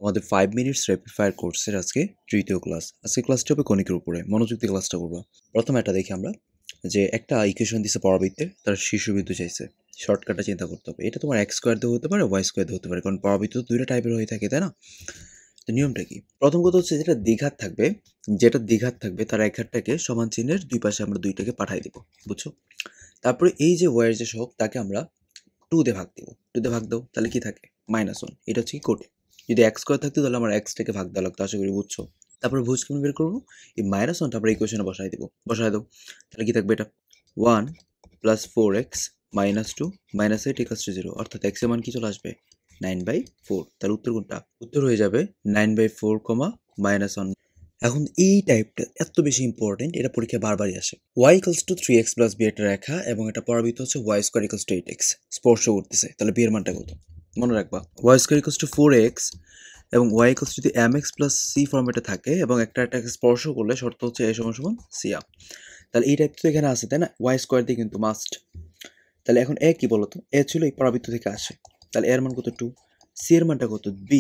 আমাদের 5 minutes rapid fire কোর্সের আজকে তৃতীয় ক্লাস। আজকে ক্লাসটা হবে কণিকের উপরে। মনোযোগ দিয়ে ক্লাসটা করবো। প্রথমে এটা দেখি আমরা যে একটা ইকুয়েশন দিছে পরাবৃত্তের, তার শীর্ষবিন্দু চাইছে। শর্টকাটটা চিন্তা করতে হবে। এটা তোমার এক্স স্কোয়ার দিয়ে হতে পারে, ওয়াই স্কোয়ার দিয়ে হতে পারে, কারণ পরাবৃত্ত তো দুইটা টাইপের হয়ে থাকে, তাই না? তো নিয়মটা কি? প্রথম কথা হচ্ছে যেটা দ্বিঘাত থাকবে তার এক ঘাতটাকে সমান চিহ্নের দুই পাশে আমরা দুইটাকে পাঠাই দিব, বুঝছো? তারপরে এই যে ওয়াই এর যে সহগ তাকে আমরা 2 দিয়ে ভাগ দিব। 2 দিয়ে ভাগ দাও, তাহলে কি থাকে? -1। এটা হচ্ছে কি কোটে। যদি x স্কয়ার থাকতো তাহলে আমার x টাকে ভাগ দেওয়া লাগতো, আশা করি বুঝছো। তারপরে ভুজ কেমন বের করবো? এই -1টা আমরা ইকুয়েশনে বসাই দিব। বসায় দাও। তাহলে কি থাকবে এটা? 1 + 4x - 2 - 8 = 0, অর্থাৎ x এর মান কি চলে আসবে? 9/4। তাহলে উত্তর কোনটা? উত্তর হয়ে যাবে 9/4, -1। এখন এই টাইপটা এত বেশি ইম্পর্টেন্ট, এটা পরীক্ষায় বারবারই আসে। y = 3x + b একটা রেখা এবং এটা পরাবৃত্ত হচ্ছে y² = 8x, স্পর্শ করতেছে। তাহলে b এর মানটা কত? মনে রাখবা y² = 4x এবং y যদি mx + c ফরম্যাটে থাকে এবং একটাকে স্পর্শ করলে শর্ত হচ্ছে a = c a। তাহলে এই টাইপ তো এখানে আছে, তাই না? y² দিয়ে কিন্তু মাস্ট। তাহলে এখন a কি বলতো? a ছিল এই পরাবৃত্ত থেকে আসে। তাহলে a এর মান কত? 2। c এর মানটা কত? b।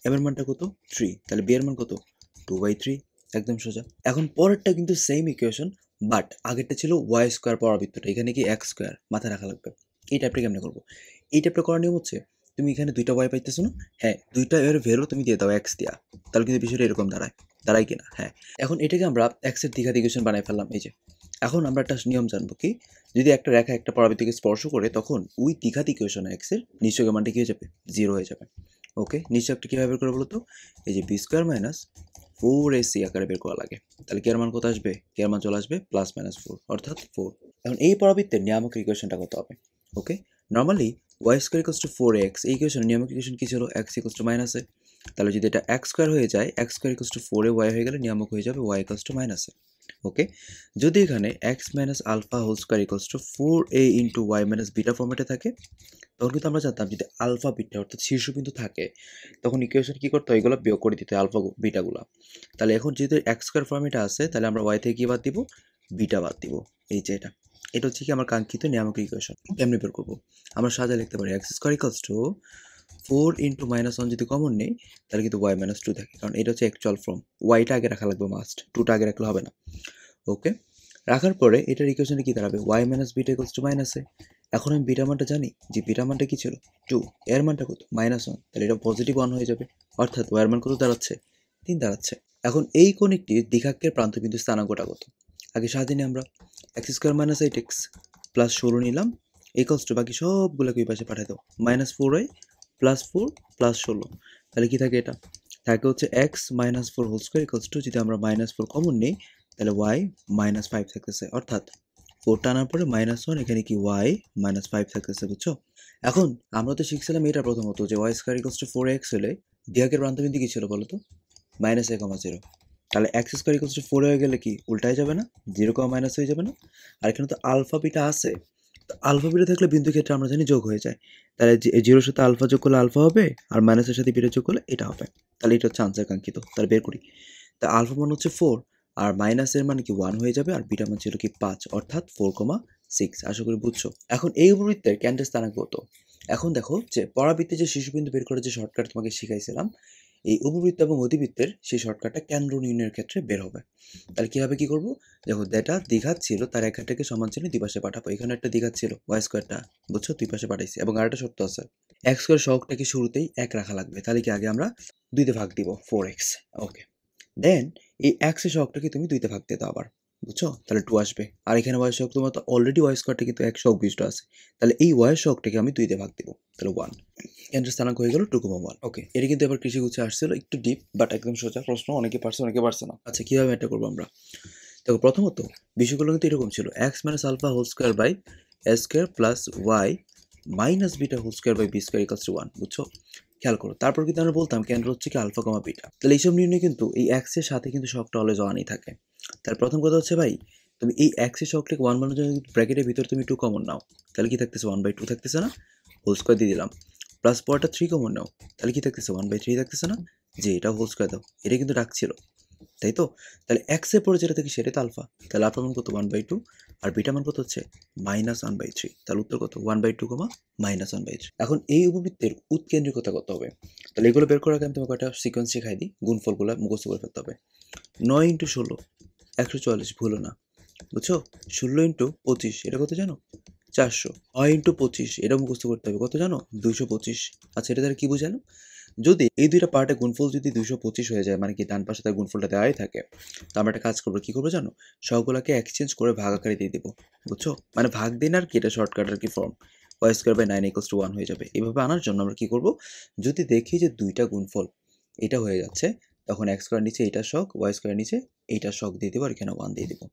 m এর মানটা কত? 3। তাহলে b এর মান কত? 2/3। একদম সোজা। এখন পরেরটা কিন্তু সেম ইকুয়েশন, বাট আগেরটা ছিল y² পরাবৃত্তটা, এখানে কি x², মাথায় রাখা লাগবে। এই টাইপটা কেমনে করবো? এই টাইপটা করার নিয়ম হচ্ছে, তুমি এখানে দুইটা y পাইতেছো না? হ্যাঁ, দুইটা এর ভ্যালু তুমি দিয়ে দাও x দিয়া, তাহলে কিন্তু বিষয়টা এরকম দাঁড়ায় কিনা? হ্যাঁ। এখন এটাকে আমরা x এর দ্বিঘাত ইকুয়েশন বানাই ফেললাম। এই যে এখন আমরা একটা নিয়ম জানবো কি, যদি একটা রেখা একটা পরাবৃত্তকে স্পর্শ করে তখন ওই দ্বিঘাত ইকুয়েশন x এর নিশ্চয়ক মানটা কি হয়ে যাবে? 0 হয়ে যাবে। ওকে, নিশ্চয়কটা কিভাবে বের করে বলো তো? এই যে b² - 4ac আকারে বের করা লাগে। তাহলে কে এর মান কত আসবে? কে এর মান চলে আসবে +-4, অর্থাৎ 4। এখন এই পরাবৃত্তের নিয়ামক ইকুয়েশনটা কত হবে? ওকে, নরমালি y² = 4x, এই ইকুয়েশনের নিয়ামক ইকুয়েশন কি ছিল? x = -a। তাহলে যদি এটা x² হয়ে যায়, x² = 4 এ y হয়ে গেলে নিয়ামক হয়ে যাবে y = -a। ওকে, যদি এখানে x - α² = 4a × y - β ফরম্যাটে থাকে, তখন কিন্তু আমরা জানতাম যদি আলফা বিটা অর্থাৎ শীর্ষবিন্দু থাকে তখন ইকুয়েশন কি করতে হয়? এগুলো বিয়োগ করে দিতে হয়, আলফা বিটাগুলো। তাহলে এখন যেহেতু x² ফর্মেটে আছে, তাহলে আমরা y থেকে কি বাদ দিব? বিটা বাদ দিব। এই যে এটা হচ্ছে কি আমার কাঙ্ক্ষিত নিয়ামক ইকুয়েশন। কেমনে বের করবো? আমরা সাজায় লিখতে পারি x² = 4 × -1 যদি কমন নেই তাহলে কিন্তু y - 2 থাকে, কারণ এটা হচ্ছে অ্যাকচুয়াল ফর্ম। y-টা আগে রাখা লাগবে মাস্ট, 2টা আগে রাখলে হবে না। ওকে, রাখার পরে এটার ইকুয়েশনে কি দাঁড়াবে? y - β = -a। এখন আমি বিটা মানটা জানি যে বিটা মানটা কি ছিল? 2। এর মানটা কত? -1। তাহলে এটা পজিটিভ 1 হয়ে যাবে, অর্থাৎ y এর মান কত দাঁড়াচ্ছে? 3 দাঁড়াচ্ছে। এখন এই কণিকটির দ্বিঘাকের প্রান্তবিন্দু স্থানাঙ্কটা কত? আগে সাজিয়ে নিই আমরা। x² - 8x প্লাস 16 নিলাম ইকুয়ালস টু বাকি সবগুলোকে ওই পাশে পাঠিয়ে দাও। -4y +4 +16। তাহলে কি থাকে? এটা থাকে হচ্ছে x - 4² যদি আমরা -4 কমন নিই তাহলে y -5 থাকতেছে, অর্থাৎ 4 টানার পরে -1, এখানে কি y -5 থাকতেছে, বুঝছো? এখন আমরা তো শিখছিলাম এটা প্রথমত যে y² = 4x হলে দ্বিঘাকের প্রান্তবিন্দু কি ছিল বলো তো? -a, 0। তাহলে x² = 4 হয়ে গেলে কি উল্টায় যাবে না? 0, হয়ে যাবে না? আর এখানে তো আলফা বিটা আছে, তো আলফা বিটা থাকলে বিন্দু ক্ষেত্রে আমরা জানি যোগ হয়ে যায়। তাহলে 0-র সাথে আলফা যোগ করলে আলফা হবে, আর মাইনাসের সাথে বিটা যোগ করলে এটা হবে। তাহলে এটা হচ্ছে আনসার কাঙ্ক্ষিত। তাহলে বের করি। তা আলফা মান হচ্ছে 4 আর মাইনাসের মান কি 1 হয়ে যাবে, আর বিটা মান ছিল কি 5, অর্থাৎ 4,6। আশা করি বুঝছো। এখন এই উপবৃত্তের কেন্দ্রের স্থানাঙ্ক কত? এখন দেখো যে পরাবৃত্তে যে শীর্ষবিন্দু বের করে যে শর্টকাট তোমাকে শিখাইছিলাম, এই উপবৃত্ত এবং অতিবৃত্তের সেই শর্টকাটটা কেন্দ্র নির্ণয়ের ক্ষেত্রে বের হবে। তাহলে কিভাবে কি করবো? দেখো যেটা দ্বিঘাত ছিল তার রেখাটাকে সমান চিহ্নে দুই পাশে পাঠাবো। এখানে একটা দ্বিঘাত ছিল y²টা, বুঝছো, দুই পাশে পাঠাইছি। এবং আরেকটা শর্ত আছে, x² সহগটাকে শুরুতেই 1 রাখা লাগবে। তাহলে কি আগে আমরা 2 তে ভাগ দিব, 4x। ওকে, দেন এই x এর সহগটাকে তুমি 2 তে ভাগ দিয়ে দাও আবার, বুঝছো? তাহলে 2 আসবে। আর এখানে y সহগ তোমার তো অলরেডি y²টা কিন্তু 1 সহগ বিশিষ্ট আছে, তাহলে এই y এর সহগটাকে আমি 2 তে ভাগ দিব, তাহলে 1। কেন্দ্রের স্থানাঙ্ক হয়ে গেল 2,1। ওকে, এটা কিন্তু এবার কৃষি গুচ্ছে আসছিল, একটু ডিপ বাট একদম সোজা প্রশ্ন, অনেকে পারছে অনেকে পারছে না। আচ্ছা, কিভাবে এটা করবো আমরা? দেখো প্রথমত বিষয়গুলো কিন্তু এরকম ছিল, x - α² + y - β² = 1, বুঝছো? খেয়াল করো, তারপর কিন্তু আমরা বলতাম কেন্দ্র হচ্ছে কি আলফা, বিটা। তাহলে এইসব নির্ণয় কিন্তু এই x এর সাথে কিন্তু সহগটা অলওয়েজ 1ই থাকে। তাহলে প্রথম কথা হচ্ছে ভাই, তুমি এই x এর সহগটাকে 1 বানানোর জন্য ব্র্যাকেটের ভিতর তুমি 2 কমন নাও, তাহলে কি থাকতেছে? 1/2 থাকতেছে না? হোল স্কয়ার দিয়ে দিলাম। প্লাস পরেরটা 3 কমন নাও, তাহলে কি থাকতেছে? 1/3 থাকতেছে না? যে এটা হোল স্কয়ার দাও, এটা কিন্তু রাখছিল। তাই তো? তাহলে এক্স এর পরে যেটা দেখি সেটাই তো আলফা। তাহলে আলফার মান কত? 1/2 আর বিটা মান কত হচ্ছে? -1/3। তাহলে উত্তর কত? 1/2, -1/3। এখন এই উপবৃত্তের উৎকেন্দ্রিকতা কত হবে? তাহলে এগুলো বের করার আগে আমি তোমাকে কয়েকটা সিকোয়েন্স শিখাই দিই। গুণফলগুলো মুখস্থ করে ফেলতে হবে। 9 × 16 144, ভুলো না। বুঝছো? 16 × 25 এটা কত জানো? 400। 9 × 25 এটা মুখস্থ করতে হবে। কত জানো? 225। আচ্ছা, এটা দ্বারা কি বোঝালো? যদি এই দুইটা পার্টের গুণফল যদি 225 হয়ে যায়, মানে কি ডান পাশে তার গুণফলটা দেওয়াই থাকে, তো আমরা একটা কাজ করবো। কি করবো জানো? সবগুলোকে এক্সচেঞ্জ করে ভাগ আকারে দিয়ে দিব। বুঝছো? মানে ভাগ দিন আর কি, এটা শর্টকাট আর কি ফর্ম। y²/9 = 1 হয়ে যাবে। এভাবে আনার জন্য আমরা কি করব? যদি দেখি যে দুইটা গুণফল এটা হয়ে যাচ্ছে, তখন x² নিচে এইটার শক, y² নিচে এইটার শক দিয়ে দেবো আর এখানে 1 দিয়ে দেবো।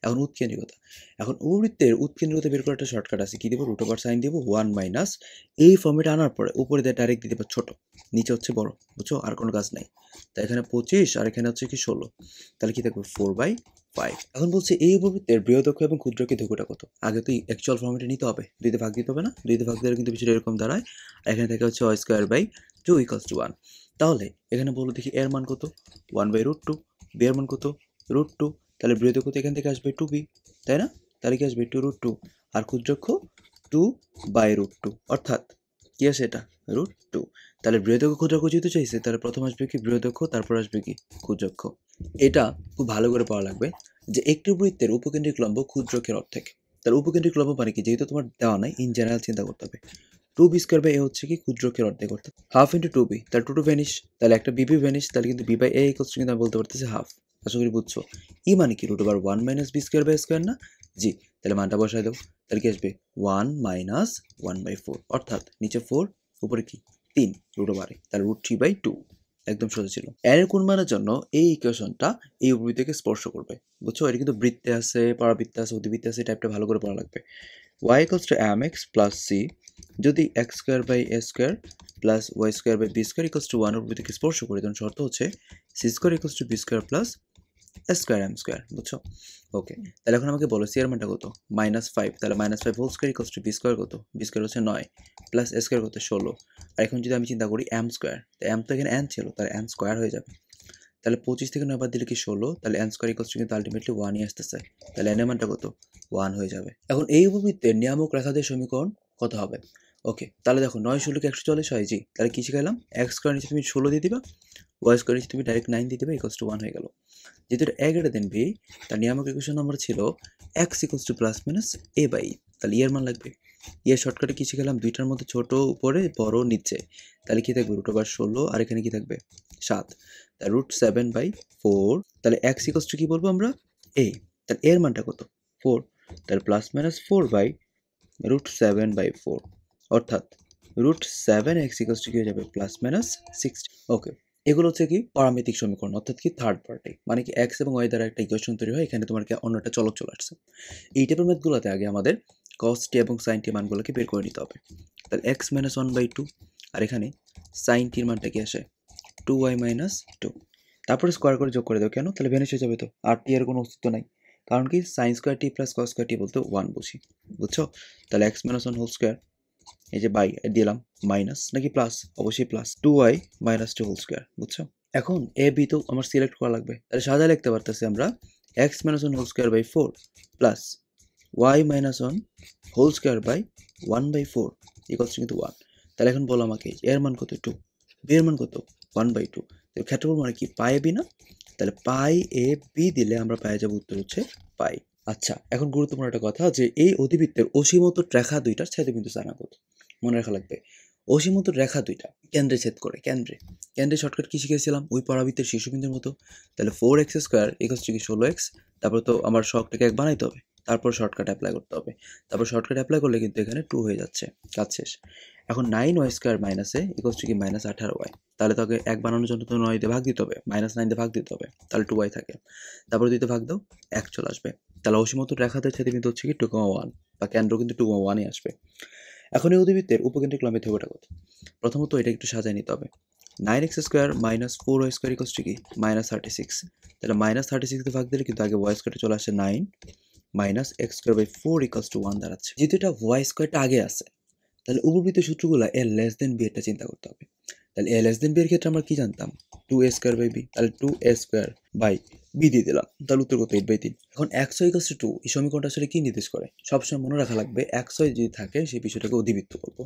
এখন উৎকেন্দ্রিকতা। এখন উপবৃত্তের উৎকেন্দ্রিকতা বের করার একটা শর্টকাট আছে। কি দেবো? √sin দেবো 1 মাইনাস এই ফর্মেটে আনার পরে উপরে দিয়ে ডাইরেক্ট দিয়ে দেবো ছোট, নিচে হচ্ছে বড়। বুঝছো? আর কোনো কাজ নাই। তাই এখানে 25 আর এখানে হচ্ছে কি 16। তাহলে কি থাকবে? 4/5। এখন বলছে এই উপবৃত্তের বৃহদক্ষ এবং ক্ষুদ্রকের দৈর্ঘ্যটা কত? আগে তো অ্যাকচুয়াল ফর্মেটে নিতে হবে। 2 দিয়ে ভাগ দিতে হবে না? 2 দিয়ে ভাগ দিলে কিন্তু বিষয়টা এরকম দাঁড়ায়। আর এখানে থেকে হচ্ছে y²/2 = 1। তাহলে এখানে বলো দেখি এর মান কত? 1/√2। বি এর মান কত? √2। তাহলে বৃহদক্ষ তো এখান থেকে আসবে 2b, তাই না? তাহলে কি আসবে? 2√2। আর ক্ষুদ্রক্ষ 2/√2, অর্থাৎ কি আসে এটা? √2। তাহলে বৃহদক্ষ ক্ষুদ্রক্ষ যেহেতু চাইছে, তাহলে প্রথম আসবে কি? বৃহদক্ষ, তারপর আসবে কি? ক্ষুদ্রক্ষ। এটা খুব ভালো করে পড়া লাগবে যে একটি বৃত্তের উপকেন্দ্রিক লম্ব ক্ষুদ্রকের অর্ধেক। তাহলে উপকেন্দ্রিক লম্ব মানে কি? যেহেতু তোমার দেওয়া নাই, ইন জেনারেল চিন্তা করতে হবে। 2b² হচ্ছে কি? ক্ষুদ্রকের অর্ধেক, অর্থাৎ হাফ ইন্টু 2b। তাহলে 2 ভ্যানিশ, তাহলে একটা বিবি ভ্যানিশ, তাহলে কিন্তু b/a কিন্তু আমি বলতে পারতেছি হাফ। আশা করি বুঝছো। মানে কি? √1 - b²/a² না? জি। তাহলে মানটা বসায় দাও। তাহলে কি আসবে? 1 - 1/4, অর্থাৎ নিচে 4, উপরে কি? 3 √, তাহলে √3/2। একদম সোজা ছিল। এর কোন মানের জন্য এই ইকুয়েশনটা এই উপবৃত্তকে স্পর্শ করবে? বুঝছো? এটা কিন্তু বৃত্তে আছে, পরাবৃত্তে আছে, অধিবৃত্তে আছে, টাইপটা ভালো করে পড়া লাগবে। y = mx + c যদি x²/a² + y²/b² = 1 উপবৃত্তকে স্পর্শ করে, তখন শর্ত হচ্ছে c² = b² + a²m²। বুঝছো? ওকে। তাহলে এখন আমাকে বলো c এর মানটা কত? -5। তাহলে -5² = b² কত? b² হচ্ছে 9 প্লাস a² কত? 16। আর এখন যদি আমি চিন্তা করি m², তো m তো এখানে n ছিল, তাহলে n² হয়ে যাবে। তাহলে 25 থেকে 9 বাদ দিলে কি 16, তাহলে n² কিন্তু আলটিমেটলি 1ই আসতেছে। তাহলে n এর মানটা কত? 1 হয়ে যাবে। এখন এই উপবৃত্তের নিয়ামক রেখাদের সমীকরণ কত হবে? ওকে, তাহলে দেখো 9 16 কি 140 হয়? জি। তাহলে কি শিখাইলাম? x² নিচে তুমি 16 দিয়ে দিবা, y² নিচে তুমি ডাইরেক্ট 9 দিয়ে দিবা, = 1 হয়ে গেল। যেহেতু এটা a > b, তার নিয়ামক ইকুয়েশন নাম্বার ছিল x = +- a/e। তাহলে এর মান লাগবে। এর শর্টকাটে কি শিখালাম? দুইটার মধ্যে ছোট উপরে, বড় নিচে। তাহলে কি থাকবে? √16 আর এখানে কি থাকবে? 7। তাহলে √7/4। তাহলে x = কি বলবো আমরা? a। তাহলে এর মানটা কত? 4। তাহলে +-4/√7/4, অর্থাৎ √7x = কি হয়ে যাবে? +-60। ওকে। এগুলো হচ্ছে কি? পারামিতিক সমীকরণ, অর্থাৎ কি? Third party. মানে কি x এবং y দ্বারা একটা ইকুয়েশন তৈরি হয়, এখানে তোমার কি অন্য একটা চলক চলে আসছে। এই টাইপের ম্যাথগুলোতে আগে আমাদের cos t এবং sin t মানগুলোকে বের করে নিতে হবে। তাহলে x - 1/2 আর এখানে sin t এর মানটা কি আসে? 2y - 2। তারপরে স্কোয়ার করে যোগ করে দাও। কেন? তাহলে ভ্যানিশ হয়ে যাবে তো। আর t এর কোনো অস্তিত্ব নাই। কারণ কি? sin² t + cos² t বলতে 1 বুঝি। বুঝছো? তাহলে x - 1 হোল স্কোয়ার, এই যে বাই দিলাম, মাইনাস নাকি প্লাস? অবশ্যই প্লাস। 2y - 2 whole square. বুঝছো? এখন a b তো আমার সিলেক্ট করা লাগবে। তাহলে সাজায় লিখতে পারতেছি আমরা x - 1 whole square plus y - 1 whole square কিন্তু 1। তাহলে এখন বলো আমাকে এর মান কত? 2। b এর মান কত? 1/2। তো ক্ষেত্রফল মানে কি? পাই b না? তাহলে পাই a b দিলে আমরা পেয়ে যাব উত্তর হচ্ছে পাই। আচ্ছা, এখন গুরুত্বপূর্ণ একটা কথা যে এই অধিবৃত্তের অসীমত রেখা দুইটার ছেদবিন্দু জানা কত? মনে রাখা লাগবে। অসীমত রেখা দুইটা কেন্দ্রে ছেদ করে। কেন্দ্রে শর্টকাট কি শিখেছিলাম? ওই পরাবৃত্তের শীর্ষবিন্দুর মতো। তাহলে 4x² = কি 16x। তারপর তো আমার শখটাকে 1 বানাইতে হবে। তারপর শর্টকাট অ্যাপ্লাই করতে হবে। তারপর শর্টকাট অ্যাপ্লাই করলে কিন্তু এখানে 2 হয়ে যাচ্ছে। কাজ শেষ। এখন 9y² - a = কি -18y। তাহলে তোকে 1 বানানোর জন্য তো 9 দিয়ে ভাগ দিতে হবে, -9 দিয়ে ভাগ দিতে হবে। তাহলে 2y থাকে। তারপর 2 দিয়ে ভাগ দাও, 1 চলে আসবে। তাহলে অসীমত রেখাদের ছেদবিন্দু হচ্ছে কি 2,1, বা কেন্দ্র কিন্তু 2,1ই আসবে। এখন এই অধিবৃত্তের উপকেন্দ্রিক লম্বের দৈর্ঘ্যটা কত? প্রথমত এটা একটু সাজায় নিতে হবে। 9x² - 4y² = কি? -36। তাহলে -36 দিয়ে ভাগ দিলে কিন্তু আগে y² চলে আসে 9 - x²/4 = 1 দাঁড়াচ্ছে। যেহেতু এটা y² আগে আছে, তাহলে উপবৃত্তের সূত্রগুলো a b এটা চিন্তা করতে হবে। তাহলে a b এর ক্ষেত্রে আমরা কি জানতাম? 2a² / b। তাহলে 2a² বাই বি দিয়ে দিলাম, তাহলে উত্তর কত 8/3। এখন এক্স ওয়াই ইকুয়ালস টু 2 এই সমীকরণটা আসলে কি নির্দেশ করে? সবসময় মনে রাখা লাগবে এক্স ওয়াই যদি থাকে সেই বিষয়টাকে অধিবৃত্ত করব।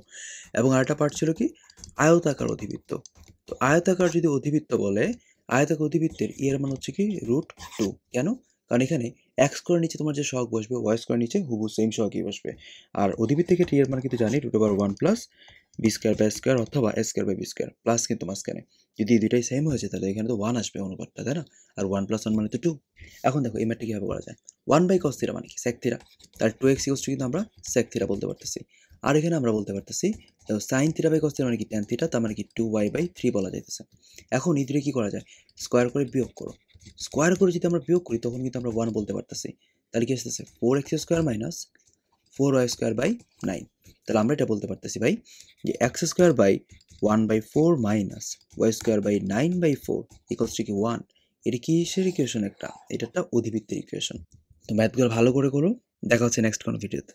এবং আরেকটা পার্ট ছিল কি আয়তাকার অধিবৃত্ত। তো আয়তাকার যদি অধিবৃত্ত বলে, আয়তাকার অধিবৃত্তের এর মান হচ্ছে কি √2। কেন? কারণ এখানে এক্স স্কোয়ার নিচে তোমার যে সহগ বসবে ওয়াই স্কোয়ার নিচে হুবু সেম সহগই বসবে। আর অধিবৃত্তের ক্ষেত্রে এর মান কিন্তু জানি √1 plus B square by square অথবা A square by B square plus কিন্তু মাঝখানে যদি এই দুইটাই সেম হয়েছে তাহলে এখানে তো 1 আসবে অনুপাতটা, তাই না? আর 1 + 1 মানে তো 2। এখন দেখো এই ম্যাথটা কীভাবে করা যায়? 1/cos থিটা মানে কি? sec theta. তার 2x কিন্তু আমরা sec থিটা বলতে পারতেছি। আর এখানে আমরা বলতে পারতেছি sin theta by cos theta মানে কি tan থিটা, তার মানে কি 2y/3 বলা যাইতেছে। এখন এই দুটো কি করা যায়? স্কোয়ার করে বিয়োগ করো। স্কোয়ার করে যদি আমরা বিয়োগ করি তখন কিন্তু আমরা 1 বলতে পারতেছি। তাহলে কি আসতেছে 4x² - 4y² / 9। তাহলে আমরা এটা বলতে পারতেছি ভাই যে x² / 1/4 y² / 9/4 = কি 1। এটা কিসের ইকুয়েশন? এটা একটা অধিবৃত্তের ইকুয়েশন। তো ম্যাথগুলো ভালো করে করো। দেখা হচ্ছে নেক্সট কোনো ভিডিওতে।